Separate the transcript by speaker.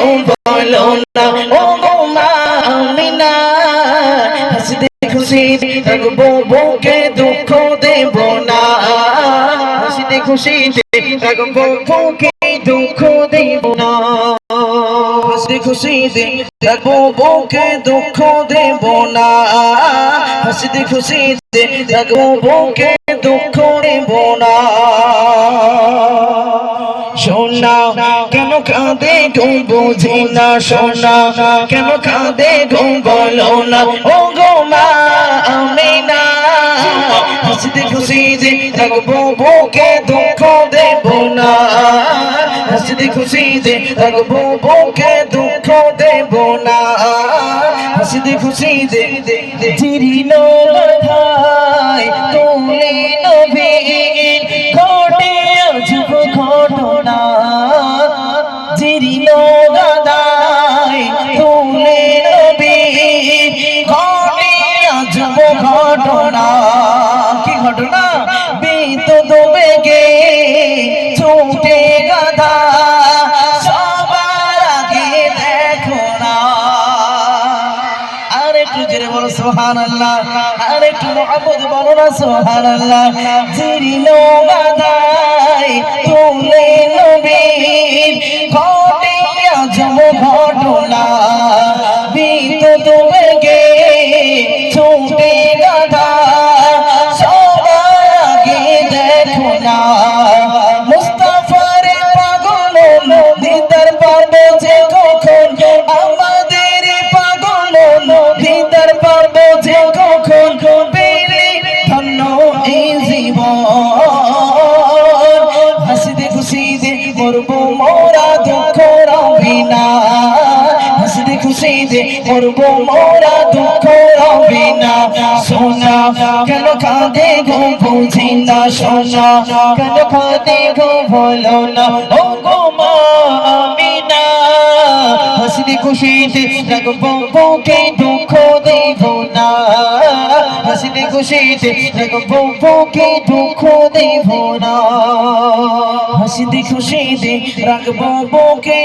Speaker 1: গো বলো না ও গো মা আমিনা হাসিতে খুশিতে রাখবো বুকে দুঃখ দেব না হাসিতে খুশিতে রাখবো বুকে দুঃখ দেব না হাসিতে খুশিতে রাখবো বুকে দুঃখ দেব না হাসিতে খুশিতে রাখবো বুকে দুঃখ দেব না সোনা কেন কাঁদে গো বুঝি না সোনা কেন কাঁদে গো বলো না ও গো মা আমিনা হাসিতে খুশিতে রাখবো বুকে দুঃখ দেব না হাসিতে খুশিতে রাখবো বুকে দুঃখ দেব না হাসিতে খুশিতে চিরিল মাথায় তুলে নবী ঘটে আজব ঘটনা চিরিল গাদায় তুলে নবী ঘটে আজব ঘটনা কি ঘটনা বিত ডুবে গে ছুটে গাধা সবার আগে দেখো না আরেকটু জোরে বলো সুবহানাল্লাহ আরেকটু মুহাম্মদ বলো না সুবহানাল্লাহ চিরিল গাদায় তুলে নবী ঘটে আজব ঘটনা বিত ডুবে গে ছুটে গাধা সবার আগে দেখো না মুস্তাফার পাগল দিদার পাবো যে কখন আমাদের পাগল দিদার পাবো যে কখন পেলে ধন্য এই জীবন হাসিতে খুশিতে মরবো মোরা দুঃখ রবে না হাসিতে খুশিতে মরবো মোরা দুঃখ রবে না সোনা কেন কাঁদে গো বুঝি না সোনা কেন কাঁদে গো বলো না ও গো মা আমিনা হাসিতে খুশিতে রাখবো বুকে দুঃখ দেব না হাসিতে খুশিতে রাখবো বুকে দুঃখ দেব না হাসিতে খুশিতে রাখবো বুকে